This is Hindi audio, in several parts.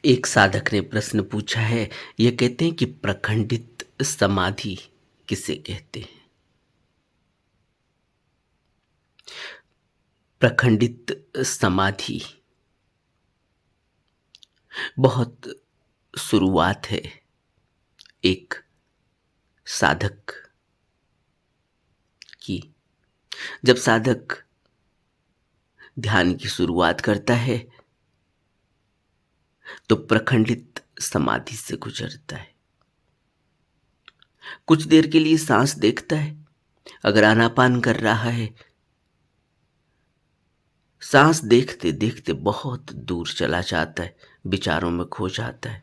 एक साधक ने प्रश्न पूछा है। ये कहते हैं कि प्रखंडित समाधि किसे कहते हैं। प्रखंडित समाधि बहुत शुरुआत है एक साधक की। जब साधक ध्यान की शुरुआत करता है तो प्रखंडित समाधि से गुजरता है। कुछ देर के लिए सांस देखता है। अगर आनापान कर रहा है, सांस देखते देखते बहुत दूर चला जाता है, विचारों में खो जाता है।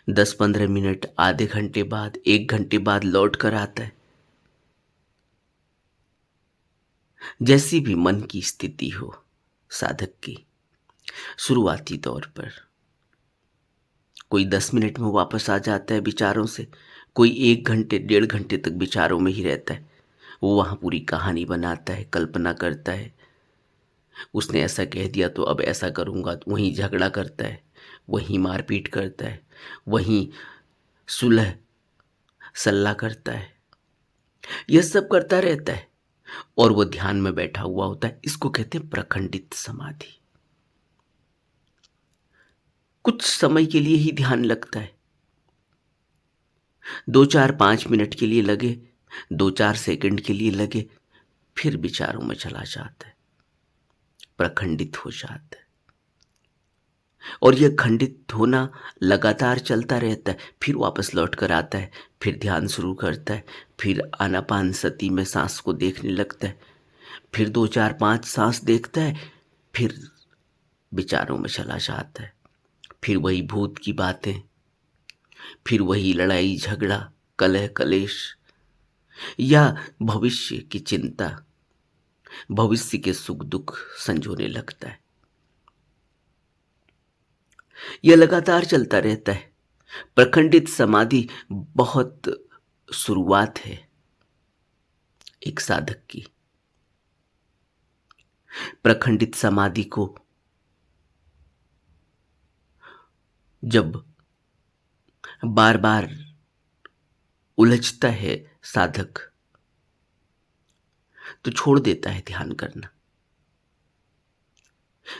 10-15 मिनट, आधे घंटे बाद, 1 घंटे बाद लौट कर आता है। जैसी भी मन की स्थिति हो साधक की, शुरुआती दौर पर कोई 10 मिनट में वापस आ जाता है विचारों से, कोई 1 घंटे 1.5 घंटे तक विचारों में ही रहता है। वो वहां पूरी कहानी बनाता है, कल्पना करता है। उसने ऐसा कह दिया तो अब ऐसा करूंगा, तो वहीं झगड़ा करता है, वहीं मारपीट करता है, वहीं सुलह सल्ला करता है। यह सब करता रहता है और वो ध्यान में बैठा हुआ होता है। इसको कहते हैं प्रखंडित समाधि। कुछ समय के लिए ही ध्यान लगता है, 2-4-5 मिनट के लिए लगे, 2-4 सेकंड के लिए लगे, फिर विचारों में चला जाता है, प्रखंडित हो जाता है। और यह खंडित होना लगातार चलता रहता है। फिर वापस लौट कर आता है, फिर ध्यान शुरू करता है, फिर आनापान सती में सांस को देखने लगता है, फिर 2-4-5 सांस देखता है, फिर विचारों में चला जाता है। फिर वही भूत की बातें, फिर वही लड़ाई झगड़ा, कलह कलेश, या भविष्य की चिंता, भविष्य के सुख दुख संजोने लगता है। यह लगातार चलता रहता है। प्रखंडित समाधि बहुत शुरुआत है एक साधक की। प्रखंडित समाधि को जब बार बार उलझता है साधक, तो छोड़ देता है ध्यान करना।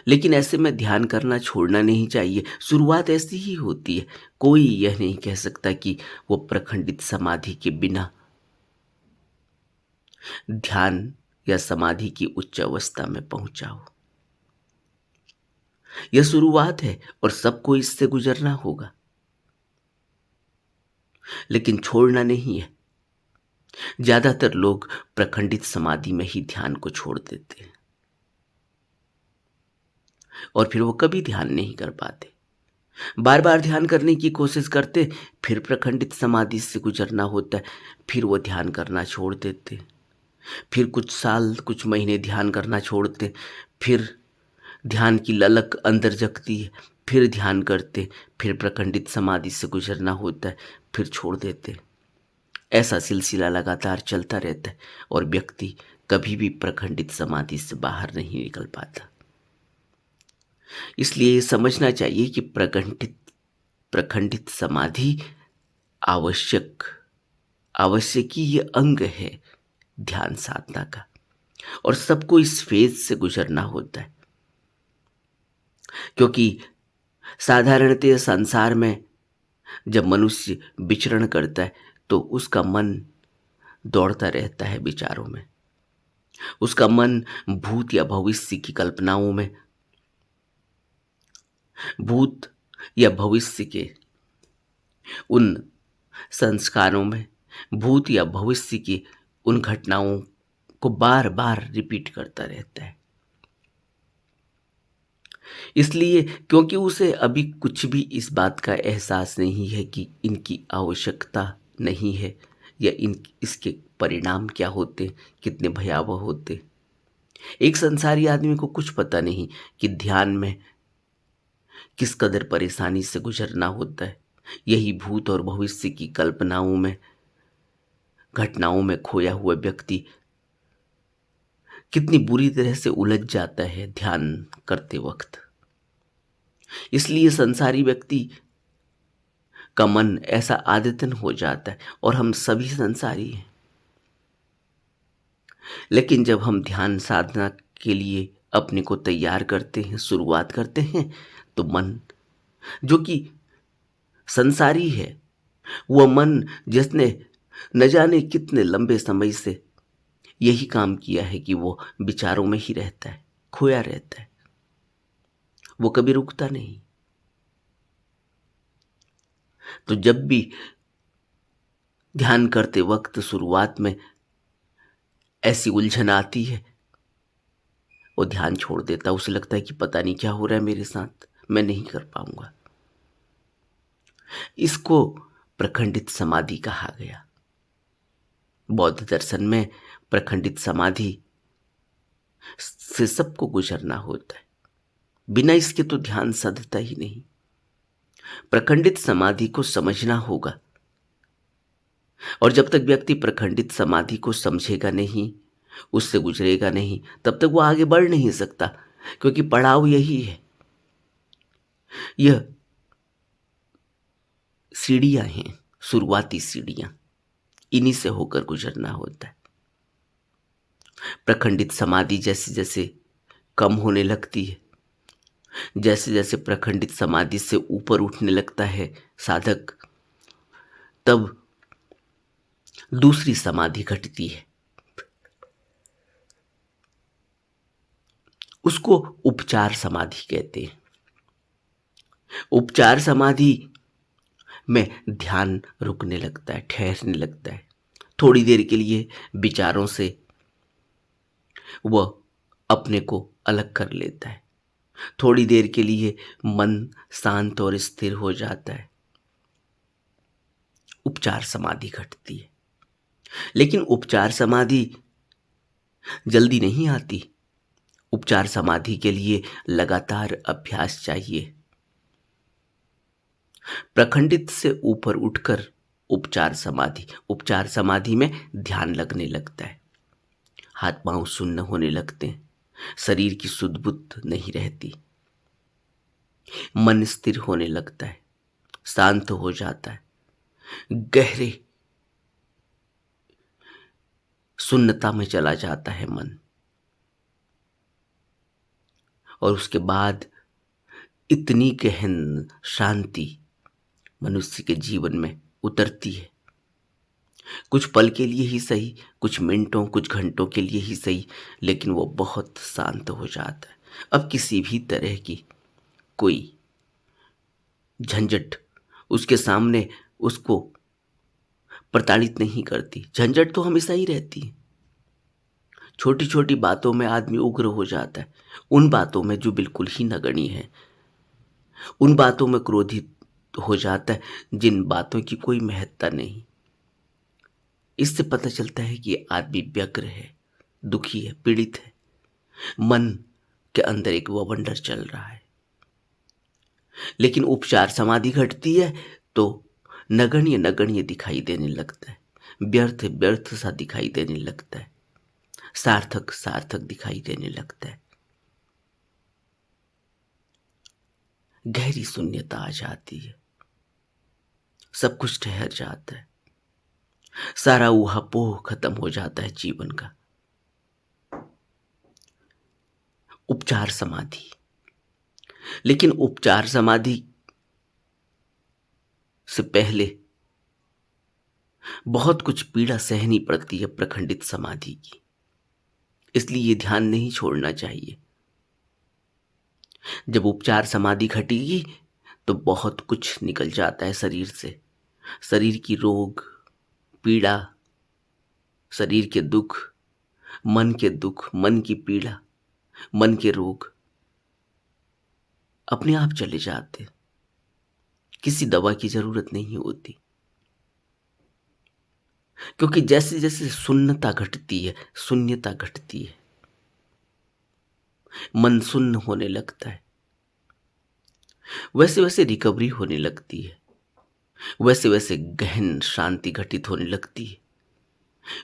लेकिन ऐसे में ध्यान करना छोड़ना नहीं चाहिए। शुरुआत ऐसी ही होती है। कोई यह नहीं कह सकता कि वो प्रखंडित समाधि के बिना ध्यान या समाधि की उच्च अवस्था में पहुंचा हो। यह शुरुआत है और सबको इससे गुजरना होगा, लेकिन छोड़ना नहीं है। ज्यादातर लोग प्रखंडित समाधि में ही ध्यान को छोड़ देते हैं और फिर वो कभी ध्यान नहीं कर पाते। बार बार ध्यान करने की कोशिश करते, फिर प्रखंडित समाधि से गुजरना होता है, फिर वो ध्यान करना छोड़ देते। फिर कुछ साल कुछ महीने ध्यान करना छोड़ते, फिर ध्यान की ललक अंदर जगती है, फिर ध्यान करते, फिर प्रखंडित समाधि से गुजरना होता है, फिर छोड़ देते। ऐसा सिलसिला लगातार चलता रहता है और व्यक्ति कभी भी प्रखंडित समाधि से बाहर नहीं निकल पाता। इसलिए ये समझना चाहिए कि प्रखंडित समाधि आवश्यक आवश्यकी ये अंग है ध्यान साधना का, और सबको इस फेज से गुजरना होता है। क्योंकि साधारणतः संसार में जब मनुष्य विचरण करता है तो उसका मन दौड़ता रहता है विचारों में। उसका मन भूत या भविष्य की कल्पनाओं में, भूत या भविष्य के उन संस्कारों में, भूत या भविष्य की उन घटनाओं को बार बार रिपीट करता रहता है। इसलिए क्योंकि उसे अभी कुछ भी इस बात का एहसास नहीं है कि इनकी आवश्यकता नहीं है, या इसके परिणाम क्या होते, कितने भयावह होते। एक संसारी आदमी को कुछ पता नहीं कि ध्यान में किस कदर परेशानी से गुजरना होता है। यही भूत और भविष्य की कल्पनाओं में, घटनाओं में खोया हुआ व्यक्ति कितनी बुरी तरह से उलझ जाता है ध्यान करते वक्त। इसलिए संसारी व्यक्ति का मन ऐसा आदतन हो जाता है, और हम सभी संसारी हैं। लेकिन जब हम ध्यान साधना के लिए अपने को तैयार करते हैं, शुरुआत करते हैं, तो मन जो कि संसारी है, वह मन जिसने न जाने कितने लंबे समय से यही काम किया है कि वो विचारों में ही रहता है, खोया रहता है, वो कभी रुकता नहीं। तो जब भी ध्यान करते वक्त शुरुआत में ऐसी उलझन आती है, वो ध्यान छोड़ देता है। उसे लगता है कि पता नहीं क्या हो रहा है मेरे साथ, मैं नहीं कर पाऊंगा। इसको प्रखंडित समाधि कहा गया। बौद्ध दर्शन में प्रखंडित समाधि से सबको गुजरना होता है, बिना इसके तो ध्यान सधता ही नहीं। प्रखंडित समाधि को समझना होगा, और जब तक व्यक्ति प्रखंडित समाधि को समझेगा नहीं, उससे गुजरेगा नहीं, तब तक वो आगे बढ़ नहीं सकता, क्योंकि पड़ाव यही है। यह सीढ़ियां हैं, शुरुआती सीढ़ियां, इन्हीं से होकर गुजरना होता है। प्रखंडित समाधि जैसे जैसे कम होने लगती है, जैसे जैसे प्रखंडित समाधि से ऊपर उठने लगता है साधक, तब दूसरी समाधि घटती है। उसको उपचार समाधि कहते हैं। उपचार समाधि में ध्यान रुकने लगता है, ठहरने लगता है। थोड़ी देर के लिए विचारों से वह अपने को अलग कर लेता है। थोड़ी देर के लिए मन शांत और स्थिर हो जाता है, उपचार समाधि घटती है। लेकिन उपचार समाधि जल्दी नहीं आती। उपचार समाधि के लिए लगातार अभ्यास चाहिए। प्रखंडित से ऊपर उठकर उपचार समाधि में ध्यान लगने लगता है। हाथ पांव सुन्न होने लगते हैं, शरीर की सुध बुद्ध नहीं रहती, मन स्थिर होने लगता है, शांत हो जाता है, गहरे शून्यता में चला जाता है मन। और उसके बाद इतनी गहन शांति मनुष्य के जीवन में उतरती है। कुछ पल के लिए ही सही, कुछ मिनटों कुछ घंटों के लिए ही सही, लेकिन वो बहुत शांत हो जाता है। अब किसी भी तरह की कोई झंझट उसके सामने उसको प्रताड़ित नहीं करती। झंझट तो हमेशा ही रहती है। छोटी छोटी बातों में आदमी उग्र हो जाता है, उन बातों में जो बिल्कुल ही नगण्य है, उन बातों में क्रोधित हो जाता है जिन बातों की कोई महत्ता नहीं। इससे पता चलता है कि आदमी व्यग्र है, दुखी है, पीड़ित है, मन के अंदर एक ववंडर चल रहा है। लेकिन उपचार समाधि घटती है तो नगण्य नगण्य दिखाई देने लगता है, व्यर्थ व्यर्थ सा दिखाई देने लगता है, सार्थक सार्थक दिखाई देने लगता है। गहरी शून्यता आ जाती है, सब कुछ ठहर जाता है, सारा ऊहापोह खत्म हो जाता है जीवन का। उपचार समाधि। लेकिन उपचार समाधि से पहले बहुत कुछ पीड़ा सहनी पड़ती है प्रखंडित समाधि की, इसलिए ये ध्यान नहीं छोड़ना चाहिए। जब उपचार समाधि घटेगी तो बहुत कुछ निकल जाता है शरीर से, शरीर की रोग पीड़ा, शरीर के दुख, मन के दुख, मन की पीड़ा, मन के रोग अपने आप चले जाते, किसी दवा की जरूरत नहीं होती। क्योंकि जैसे जैसे शून्यता घटती है, शून्यता घटती है, मन शून्य होने लगता है, वैसे वैसे रिकवरी होने लगती है, वैसे वैसे गहन शांति घटित होने लगती है,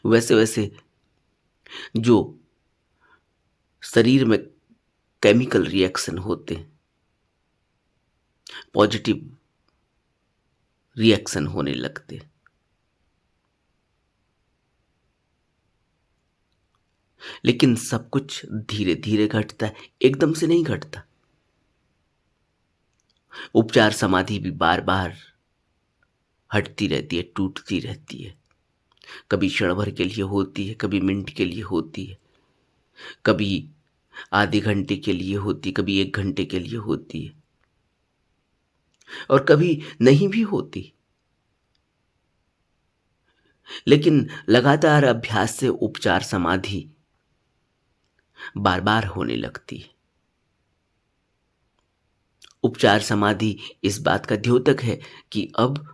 वैसे वैसे जो शरीर में केमिकल रिएक्शन होते हैं पॉजिटिव रिएक्शन होने लगते। लेकिन सब कुछ धीरे धीरे घटता है, एकदम से नहीं घटता। उपचार समाधि भी बार बार हटती रहती है, टूटती रहती है। कभी क्षण भर के लिए होती है, कभी मिनट के लिए होती है, कभी आधे घंटे के लिए होती, कभी 1 घंटे के लिए होती है, और कभी नहीं भी होती। लेकिन लगातार अभ्यास से उपचार समाधि बार बार होने लगती है। उपचार समाधि इस बात का द्योतक है कि अब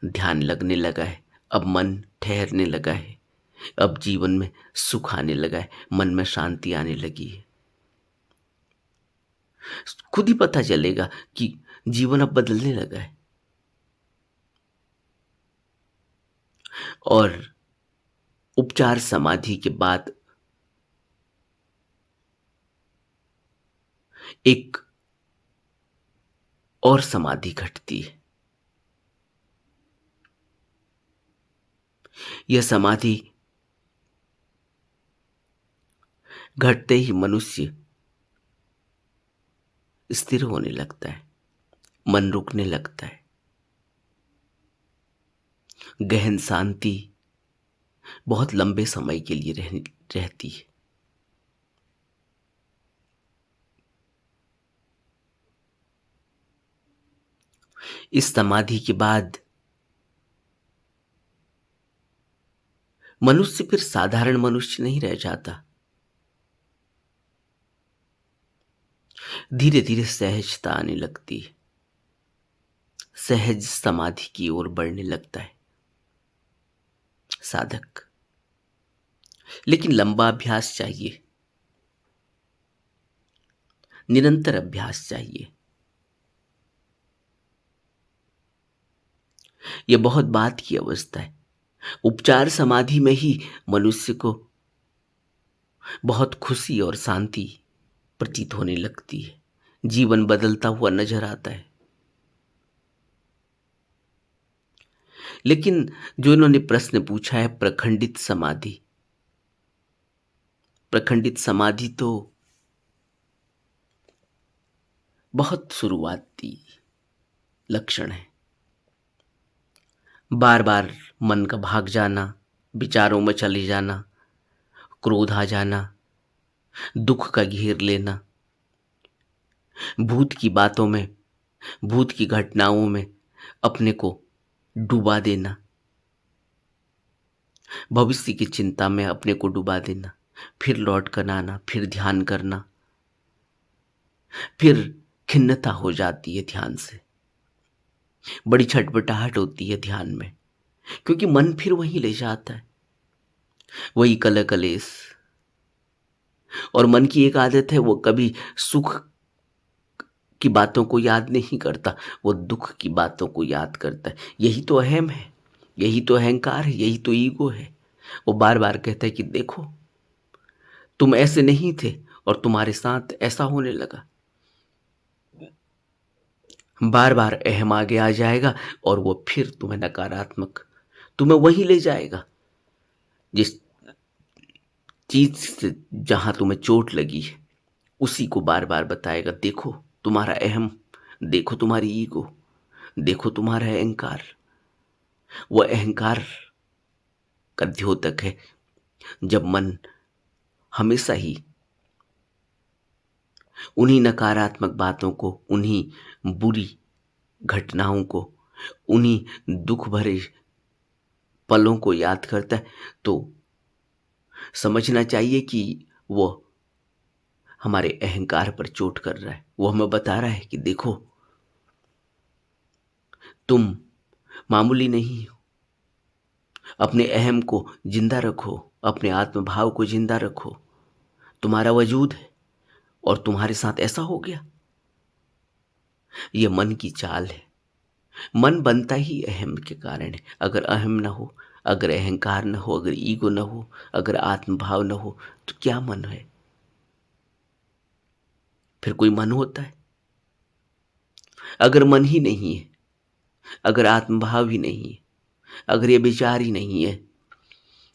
ध्यान लगने लगा है, अब मन ठहरने लगा है, अब जीवन में सुख आने लगा है, मन में शांति आने लगी है। खुद ही पता चलेगा कि जीवन अब बदलने लगा है। और उपचार समाधि के बाद एक और समाधि घटती है। यह समाधि घटते ही मनुष्य स्थिर होने लगता है, मन रुकने लगता है, गहन शांति बहुत लंबे समय के लिए रहती है। इस समाधि के बाद मनुष्य फिर साधारण मनुष्य नहीं रह जाता। धीरे धीरे सहजता आने लगती है, सहज समाधि की ओर बढ़ने लगता है साधक। लेकिन लंबा अभ्यास चाहिए, निरंतर अभ्यास चाहिए। यह बहुत बात की अवस्था है। उपचार समाधि में ही मनुष्य को बहुत खुशी और शांति प्रतीत होने लगती है, जीवन बदलता हुआ नजर आता है। लेकिन जो इन्होंने प्रश्न पूछा है प्रखंडित समाधि, प्रखंडित समाधि तो बहुत शुरुआती लक्षण है। बार बार मन का भाग जाना, विचारों में चले जाना, क्रोध आ जाना, दुख का घेर लेना, भूत की बातों में, भूत की घटनाओं में अपने को डुबा देना, भविष्य की चिंता में अपने को डुबा देना, फिर लौट कर आना, फिर ध्यान करना, फिर खिन्नता हो जाती है ध्यान से, बड़ी छटपटाहट होती है ध्यान में, क्योंकि मन फिर वहीं ले जाता है, वही कलह कलेश। और मन की एक आदत है, वो कभी सुख की बातों को याद नहीं करता, वो दुख की बातों को याद करता है। यही तो अहम है, यही तो अहंकार है, यही तो ईगो है। वो बार बार कहता है कि देखो तुम ऐसे नहीं थे और तुम्हारे साथ ऐसा होने लगा। बार बार अहम आगे आ जाएगा और वो फिर तुम्हें नकारात्मक, तुम्हें वहीं ले जाएगा जिस चीज से जहां तुम्हें चोट लगी है, उसी को बार बार बताएगा, देखो तुम्हारा अहम, देखो तुम्हारी ईगो, देखो तुम्हारा अहंकार। वह अहंकार का द्योतक है जब मन हमेशा ही उन्हीं नकारात्मक बातों को, उन्हीं बुरी घटनाओं को, उन्हीं दुख भरे पलों को याद करता है, तो समझना चाहिए कि वो हमारे अहंकार पर चोट कर रहा है। वो हमें बता रहा है कि देखो तुम मामूली नहीं हो, अपने अहम को जिंदा रखो, अपने आत्मभाव को जिंदा रखो, तुम्हारा वजूद है और तुम्हारे साथ ऐसा हो गया। यह मन की चाल है। मन बनता ही अहम के कारण है। अगर अहम ना हो, अगर अहंकार ना हो, अगर ईगो ना हो, अगर आत्मभाव ना हो, तो क्या मन है? फिर कोई मन होता है? अगर मन ही नहीं है, अगर आत्मभाव ही नहीं है, अगर ये विचार ही नहीं है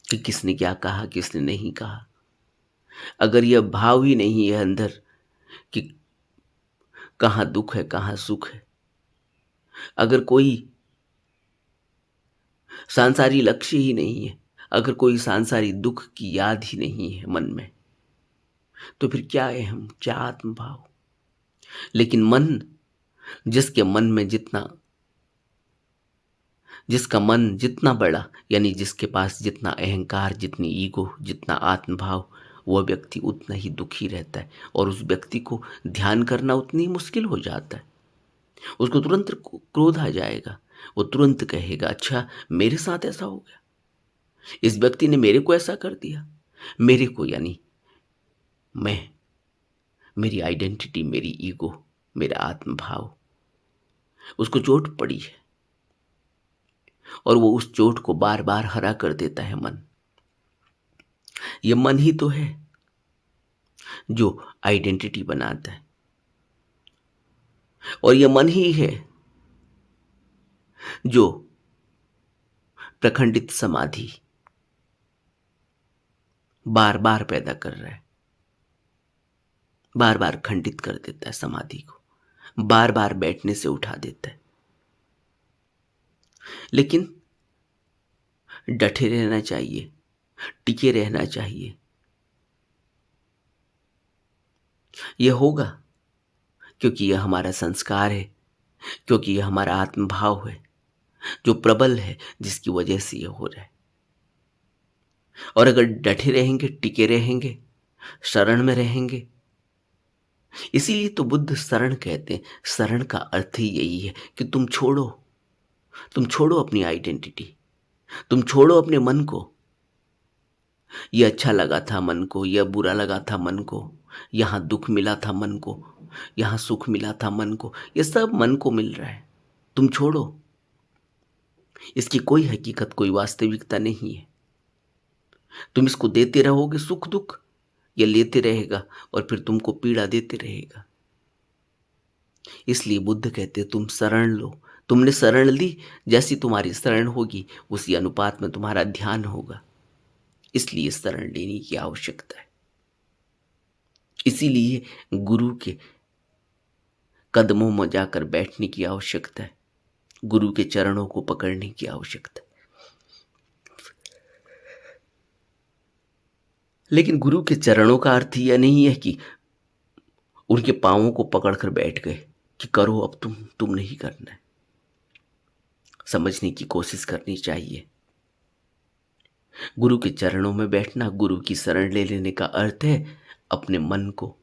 कि किसने क्या कहा, किसने नहीं कहा, अगर यह भाव ही नहीं है अंदर कि कहाँ दुख है कहाँ सुख है, अगर कोई सांसारिक लक्ष्य ही नहीं है, अगर कोई सांसारिक दुख की याद ही नहीं है मन में, तो फिर क्या है हम, क्या आत्मभाव। लेकिन मन, जिसका मन जितना बड़ा, यानी जिसके पास जितना अहंकार, जितनी ईगो, जितना आत्मभाव, वह व्यक्ति उतना ही दुखी रहता है और उस व्यक्ति को ध्यान करना उतनी ही मुश्किल हो जाता है। उसको तुरंत क्रोध आ जाएगा, वो तुरंत कहेगा अच्छा मेरे साथ ऐसा हो गया, इस व्यक्ति ने मेरे को ऐसा कर दिया। मेरे को यानी मैं, मेरी आइडेंटिटी, मेरी ईगो, मेरा आत्मभाव, उसको चोट पड़ी है और वो उस चोट को बार बार हरा कर देता है मन। ये मन ही तो है जो आइडेंटिटी बनाता है और ये मन ही है जो प्रखंडित समाधि बार बार पैदा कर रहा है, बार बार खंडित कर देता है समाधि को, बार बार बैठने से उठा देता है। लेकिन डटे रहना चाहिए, टिके रहना चाहिए। यह होगा क्योंकि यह हमारा संस्कार है, क्योंकि यह हमारा आत्मभाव है जो प्रबल है, जिसकी वजह से यह हो रहा है। और अगर डटे रहेंगे, टिके रहेंगे, शरण में रहेंगे, इसीलिए तो बुद्ध शरण कहते हैं। शरण का अर्थ ही यही है कि तुम छोड़ो अपनी आइडेंटिटी, तुम छोड़ो अपने मन को। यह अच्छा लगा था मन को, यह बुरा लगा था मन को, यहां दुख मिला था मन को, यहां सुख मिला था मन को, यह सब मन को मिल रहा है। तुम छोड़ो, इसकी कोई हकीकत, कोई वास्तविकता नहीं है। तुम इसको देते रहोगे सुख दुख, यह लेते रहेगा और फिर तुमको पीड़ा देते रहेगा। इसलिए बुद्ध कहते तुम शरण लो। तुमने शरण ली, जैसी तुम्हारी शरण होगी उसी अनुपात में तुम्हारा ध्यान होगा। इसलिए शरण लेने की आवश्यकता है, इसीलिए गुरु के कदमों में जाकर बैठने की आवश्यकता है, गुरु के चरणों को पकड़ने की आवश्यकता है। लेकिन गुरु के चरणों का अर्थ यह नहीं है कि उनके पांवों को पकड़कर बैठ गए कि करो अब तुम नहीं करना है। समझने की कोशिश करनी चाहिए। गुरु के चरणों में बैठना, गुरु की शरण ले लेने का अर्थ है अपने मन को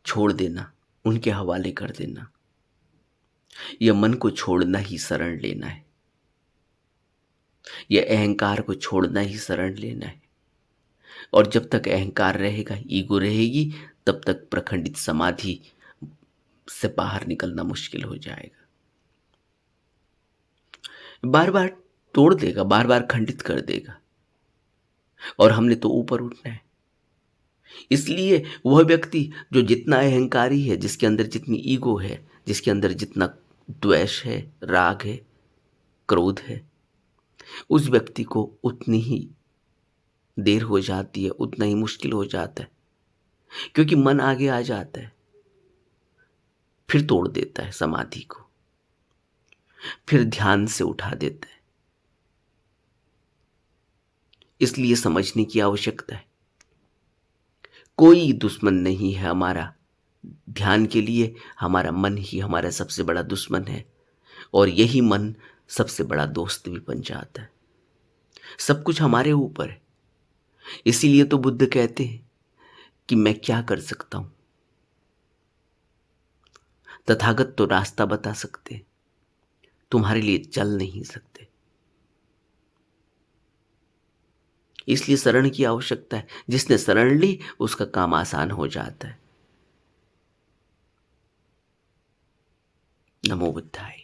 छोड़ देना, उनके हवाले कर देना। यह मन को छोड़ना ही शरण लेना है, यह अहंकार को छोड़ना ही शरण लेना है। और जब तक अहंकार रहेगा, ईगो रहेगी, तब तक प्रखंडित समाधि से बाहर निकलना मुश्किल हो जाएगा। बार बार तोड़ देगा, बार बार खंडित कर देगा और हमने तो ऊपर उठना है। इसलिए वह व्यक्ति जो जितना अहंकारी है, जिसके अंदर जितनी ईगो है, जिसके अंदर जितना द्वेष है, राग है, क्रोध है, उस व्यक्ति को उतनी ही देर हो जाती है, उतना ही मुश्किल हो जाता है, क्योंकि मन आगे आ जाता है, फिर तोड़ देता है समाधि को, फिर ध्यान से उठा देता है। इसलिए समझने की आवश्यकता है, कोई दुश्मन नहीं है हमारा ध्यान के लिए। हमारा मन ही हमारा सबसे बड़ा दुश्मन है और यही मन सबसे बड़ा दोस्त भी बन जाता है। सब कुछ हमारे ऊपर है। इसीलिए तो बुद्ध कहते हैं कि मैं क्या कर सकता हूं। तथागत तो रास्ता बता सकते, तुम्हारे लिए चल नहीं सकते। इसलिए शरण की आवश्यकता है। जिसने शरण ली उसका काम आसान हो जाता है। नमो बुद्धाय।